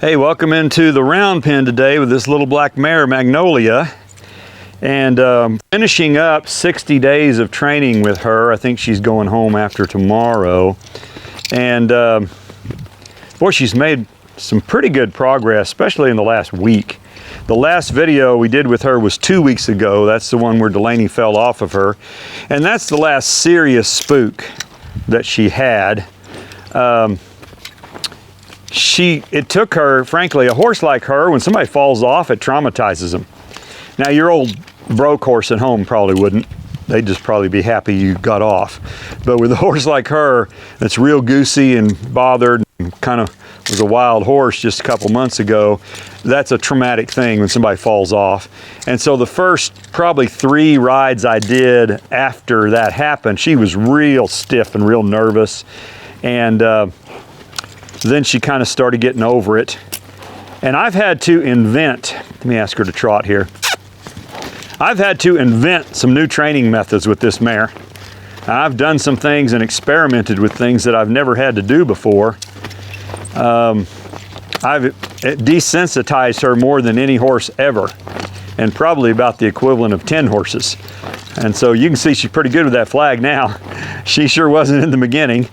Hey, welcome into the round pen today with this little black mare, Magnolia. And finishing up 60 days of training with her. I think she's going home after tomorrow. And boy, she's made some pretty good progress, especially in the last week. The last video we did with her was 2 weeks ago. That's the one where Delaney fell off of her. And that's the last serious spook that she had. It took her, frankly, a horse like her, when somebody falls off, it traumatizes them. Now, your old broke horse at home probably wouldn't. They'd just probably be happy you got off. But with a horse like her, that's real goosey and bothered, and kind of was a wild horse just a couple months ago, that's a traumatic thing when somebody falls off. And so the first probably 3 rides I did after that happened, she was real stiff and real nervous. And then she kind of started getting over it. And I've had to invent, let me ask her to trot here. I've had to invent some new training methods with this mare. I've done some things and experimented with things that I've never had to do before. I've desensitized her more than any horse ever, and probably about the equivalent of 10 horses. And so you can see she's pretty good with that flag now. She sure wasn't in the beginning.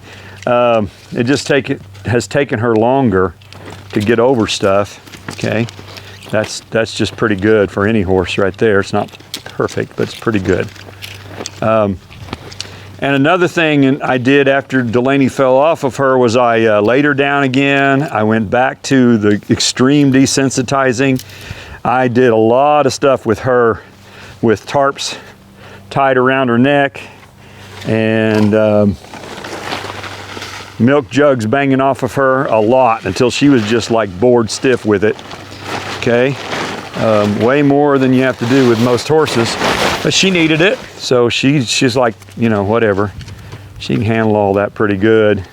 It just has taken her longer to get over stuff. Okay, that's just pretty good for any horse right there. It's not perfect, but it's pretty good. And another thing I did after Delaney fell off of her was I laid her down again. I went back to the extreme desensitizing. I did a lot of stuff with her with tarps tied around her neck and milk jugs banging off of her a lot until she was just like bored stiff with it. Okay, way more than you have to do with most horses, but she needed it, so she's like, you know, whatever. She can handle all that pretty good.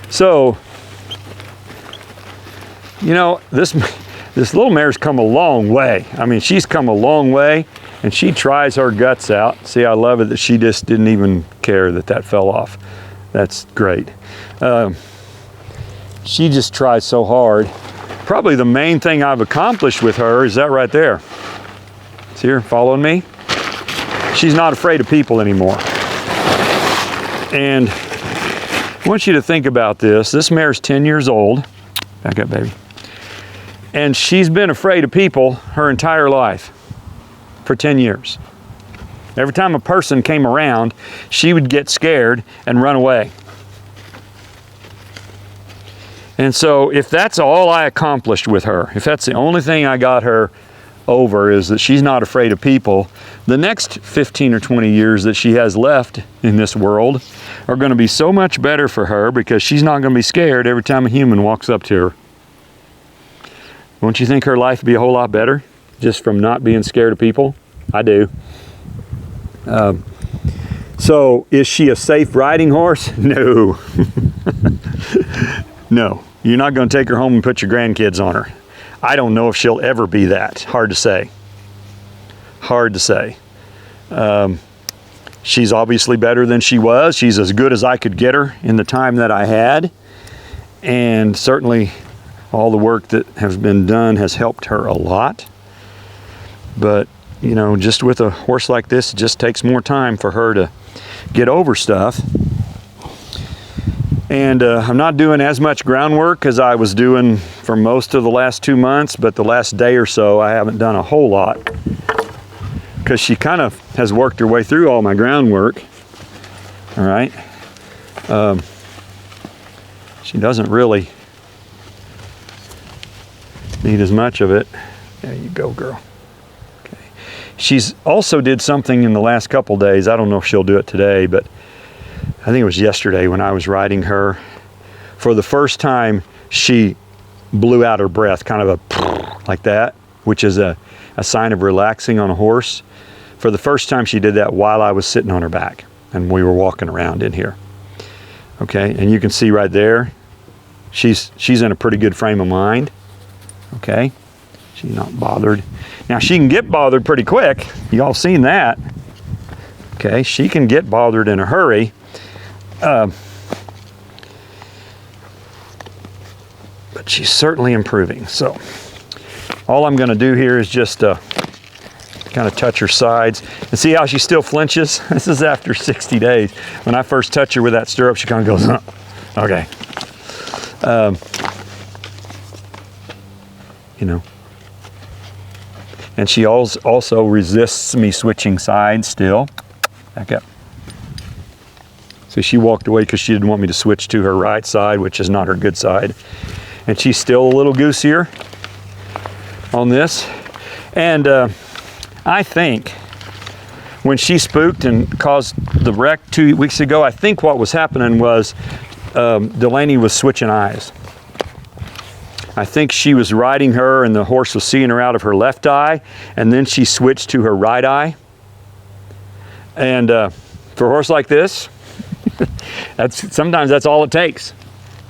So, you know, this little mare's come a long way. I mean, she's come a long way, and she tries her guts out. See, I love it that she just didn't even care that fell off. That's great. She just tries so hard. Probably the main thing I've accomplished with her is that right there. See her following me? She's not afraid of people anymore. And I want you to think about this. This mare's 10 years old. Back up, baby. And she's been afraid of people her entire life for 10 years. Every time a person came around, she would get scared and run away. And so if that's all I accomplished with her, if that's the only thing I got her over is that she's not afraid of people, the next 15 or 20 years that she has left in this world are going to be so much better for her because she's not going to be scared every time a human walks up to her. Won't you think her life would be a whole lot better just from not being scared of people? I do. So is she a safe riding horse? No. No. You're not going to take her home and put your grandkids on her. I don't know if she'll ever be that. Hard to say. Hard to say. She's obviously better than she was. She's as good as I could get her in the time that I had. And certainly all the work that has been done has helped her a lot. But, you know, just with a horse like this, it just takes more time for her to get over stuff. And I'm not doing as much groundwork as I was doing for most of the last 2 months, but the last day or so I haven't done a whole lot because she kind of has worked her way through all my groundwork. All right. She doesn't really need as much of it. There you go, girl. Okay. She's also did something in the last couple days. I don't know if she'll do it today, but I think it was yesterday when I was riding her. For the first time, she blew out her breath, kind of a like that, which is a sign of relaxing on a horse. For the first time, she did that while I was sitting on her back and we were walking around in here. Okay, and you can see right there, she's in a pretty good frame of mind. Okay, she's not bothered. Now she can get bothered pretty quick. Y'all seen that. Okay, she can get bothered in a hurry. but she's certainly improving. So all I'm going to do here is just kind of touch her sides and see how she still flinches. This is after 60 days. When I first touch her with that stirrup, she kind of goes, huh. Okay. You know. And she also resists me switching sides still. Back up. So she walked away because she didn't want me to switch to her right side, which is not her good side. And she's still a little goosier on this. And I think when she spooked and caused the wreck 2 weeks ago, I think what was happening was Delaney was switching eyes. I think she was riding her and the horse was seeing her out of her left eye, and then she switched to her right eye. And for a horse like this, sometimes that's all it takes,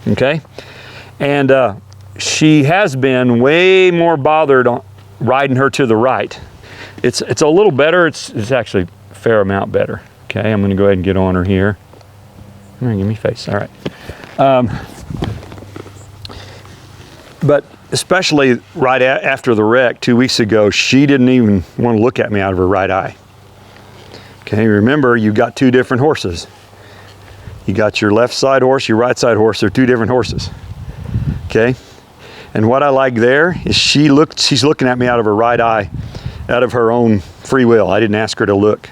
okay? And she has been way more bothered on riding her to the right. It's a little better. It's actually a fair amount better. Okay, I'm going to go ahead and get on her here. Come on, give me face. All right. But especially right after the wreck 2 weeks ago, she didn't even want to look at me out of her right eye. Okay, remember, you've got two different horses. You got your left side horse, your right side horse. They're two different horses. Okay, and what I like there is she's looking at me out of her right eye, out of her own free will. I didn't ask her to look,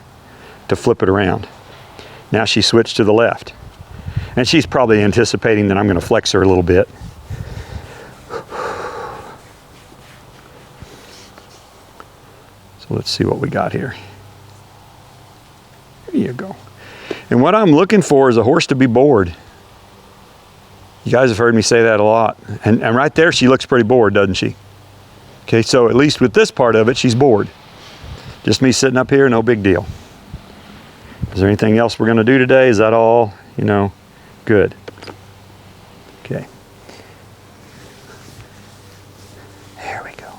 to flip it around. Now she switched to the left. And she's probably anticipating that I'm going to flex her a little bit. So let's see what we got here. There you go. And what I'm looking for is a horse to be bored. You guys have heard me say that a lot. And right there, she looks pretty bored, doesn't she? Okay, so at least with this part of it, she's bored. Just me sitting up here, no big deal. Is there anything else we're going to do today? Is that all, good? Okay. There we go.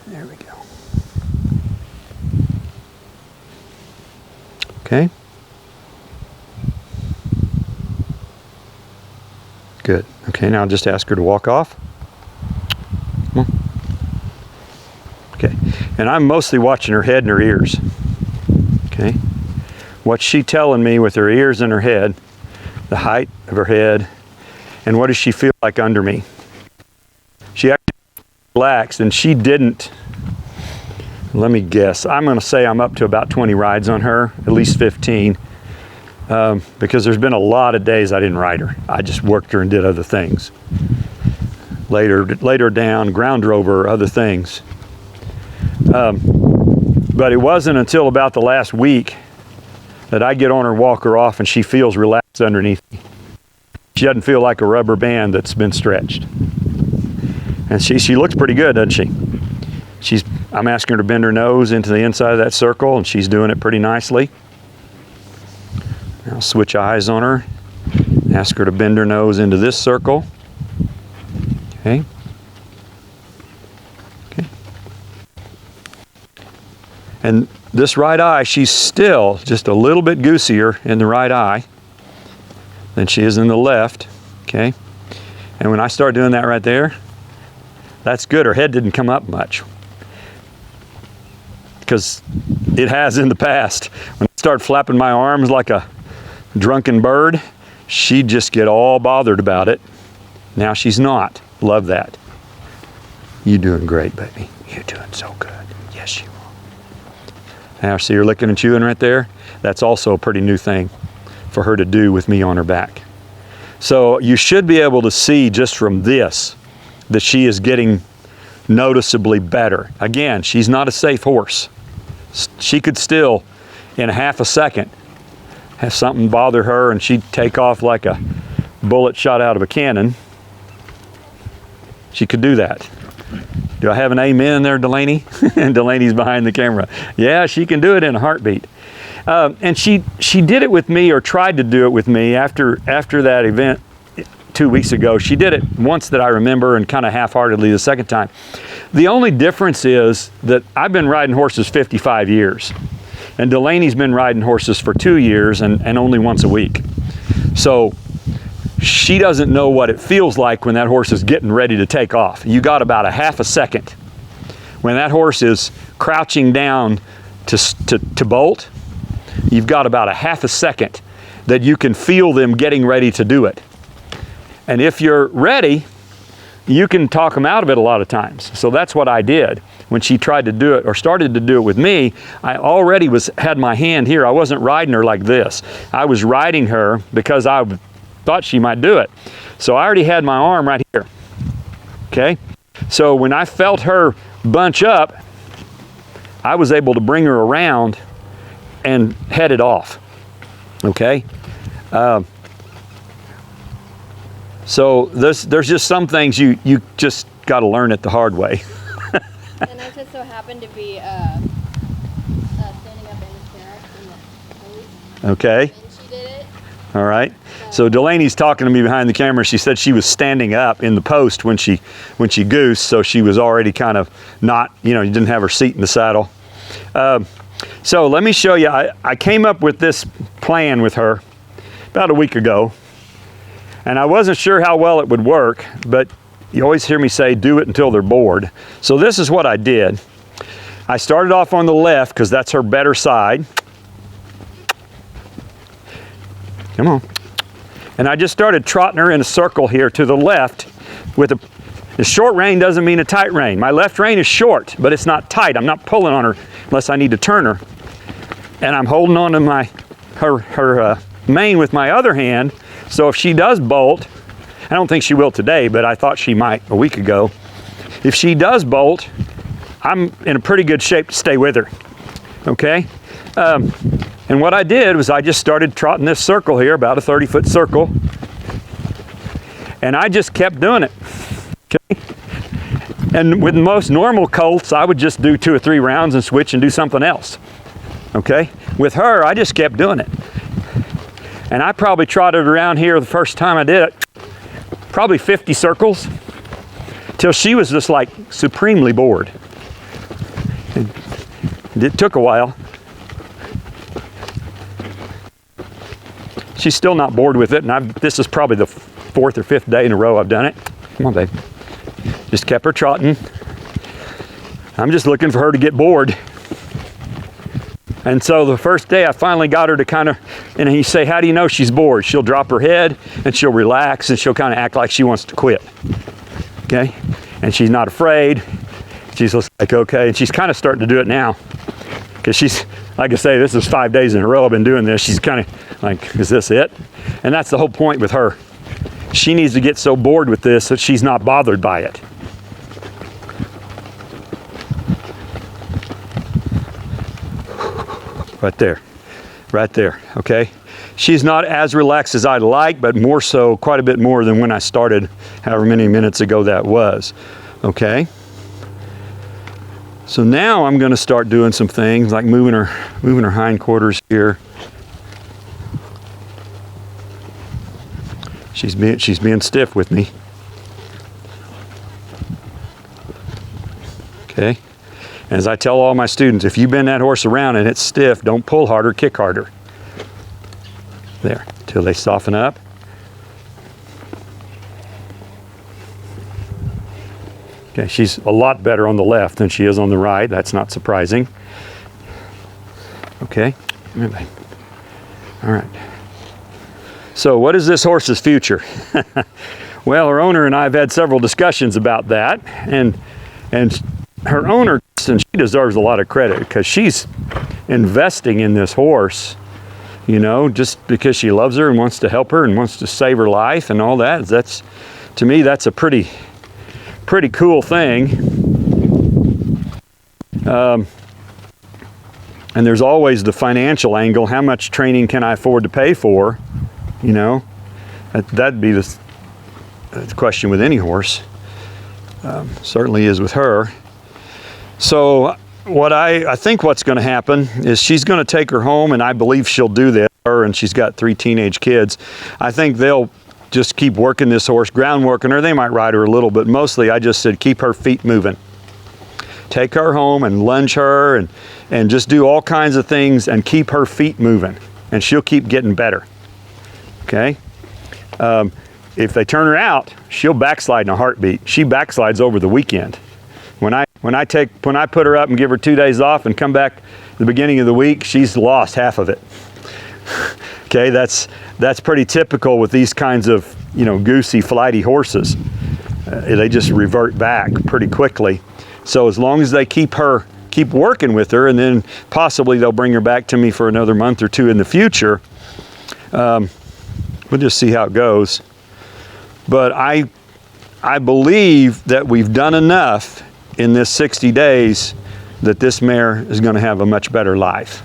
There we go. Okay. Good. Okay, now just ask her to walk off. Come on. Okay. And I'm mostly watching her head and her ears. Okay. What's she telling me with her ears and her head, the height of her head, and what does she feel like under me? She actually relaxed, and she didn't. Let me guess. I'm going to say I'm up to about 20 rides on her, at least 15, because there's been a lot of days I didn't ride her. I just worked her and did other things. Later down, ground drove her, other things. But it wasn't until about the last week that I get on her, walk her off, and she feels relaxed underneath me. She doesn't feel like a rubber band that's been stretched. And she looks pretty good, doesn't she? I'm asking her to bend her nose into the inside of that circle, and she's doing it pretty nicely. I'll switch eyes on her. Ask her to bend her nose into this circle. Okay. Okay. And this right eye, she's still just a little bit goosier in the right eye than she is in the left. Okay. And when I start doing that right there, that's good. Her head didn't come up much, because it has in the past. When I start flapping my arms like a drunken bird, she'd just get all bothered about it. Now she's not. Love that. You're doing great, baby. You're doing so good. Yes, you are. Now see her licking and chewing right there? That's also a pretty new thing for her to do with me on her back. So you should be able to see just from this that she is getting noticeably better. Again, she's not a safe horse. She could still, in half a second, have something bother her and she'd take off like a bullet shot out of a cannon. She could do that. Do I have an amen there, Delaney? And Delaney's behind the camera. Yeah, she can do it in a heartbeat. And she did it with me, or tried to do it with me after that event 2 weeks ago. She did it once that I remember, and kind of half-heartedly the second time. The only difference is that I've been riding horses 55 years, and Delaney's been riding horses for 2 years and only once a week. So she doesn't know what it feels like when that horse is getting ready to take off. You got about a half a second. When that horse is crouching down to bolt, you've got about a half a second that you can feel them getting ready to do it. And if you're ready, you can talk them out of it a lot of times. So that's what I did. When she tried to do it or started to do it with me, I already had my hand here. I wasn't riding her like this. I was riding her because I thought she might do it. So I already had my arm right here. Okay? So when I felt her bunch up, I was able to bring her around and head it off. Okay? So there's just some things you just got to learn it the hard way. And I just so happened to be standing up in the chair in the police. Okay. And she did it. All right. So Delaney's talking to me behind the camera. She said she was standing up in the post when she goosed, so she was already kind of not, you didn't have her seat in the saddle. So let me show you. I came up with this plan with her about a week ago, and I wasn't sure how well it would work, but you always hear me say, do it until they're bored. So this is what I did. I started off on the left because that's her better side. Come on. And I just started trotting her in a circle here to the left with a short rein doesn't mean a tight rein. My left rein is short, but it's not tight. I'm not pulling on her unless I need to turn her. And I'm holding on to her mane with my other hand. So if she does bolt, I don't think she will today, but I thought she might a week ago. If she does bolt, I'm in a pretty good shape to stay with her, okay? And what I did was I just started trotting this circle here, about a 30-foot circle, and I just kept doing it, okay? And with most normal colts, I would just do 2 or 3 rounds and switch and do something else, okay? With her, I just kept doing it. And I probably trotted around here the first time I did it, probably 50 circles, till she was just like supremely bored. And it took a while. She's still not bored with it, and this is probably the 4th or 5th day in a row I've done it. Come on, babe. Just kept her trotting. I'm just looking for her to get bored. And so the first day I finally got her to kind of, and you say, how do you know she's bored? She'll drop her head and she'll relax and she'll kind of act like she wants to quit. Okay? And she's not afraid. She's just like, okay. And she's kind of starting to do it now. Because she's, like I say, this is 5 days in a row I've been doing this. She's kind of like, is this it? And that's the whole point with her. She needs to get so bored with this that she's not bothered by it. Right there, okay? She's not as relaxed as I'd like, but more so, quite a bit more than when I started, however many minutes ago that was, okay? So now I'm gonna start doing some things like moving her hindquarters here. She's being stiff with me. Okay? And as I tell all my students, if you bend that horse around and it's stiff, don't pull harder, kick harder. There, till they soften up. Okay, she's a lot better on the left than she is on the right. That's not surprising. Okay, all right. So what is this horse's future? Well, her owner and I have had several discussions about that, and her owner, and she deserves a lot of credit because she's investing in this horse, just because she loves her and wants to help her and wants to save her life and all that. That's, to me, that's a pretty cool thing. And there's always the financial angle. How much training can I afford to pay for? That'd be the question with any horse. Certainly is with her. So I think what's going to happen is she's going to take her home, and I believe she'll do that. Her, and she's got 3 teenage kids. I think they'll just keep working this horse, ground working her. They might ride her a little, but mostly I just said keep her feet moving. Take her home and lunge her and just do all kinds of things and keep her feet moving, and she'll keep getting better. Okay? if they turn her out, she'll backslide in a heartbeat. She backslides over the weekend. When I put her up and give her 2 days off and come back at the beginning of the week, she's lost half of it. Okay, that's pretty typical with these kinds of, you know, goosey, flighty horses. They just revert back pretty quickly. So as long as they keep working with her, and then possibly they'll bring her back to me for another month or two in the future, we'll just see how it goes. But I believe that we've done enough in this 60 days that this mare is going to have a much better life.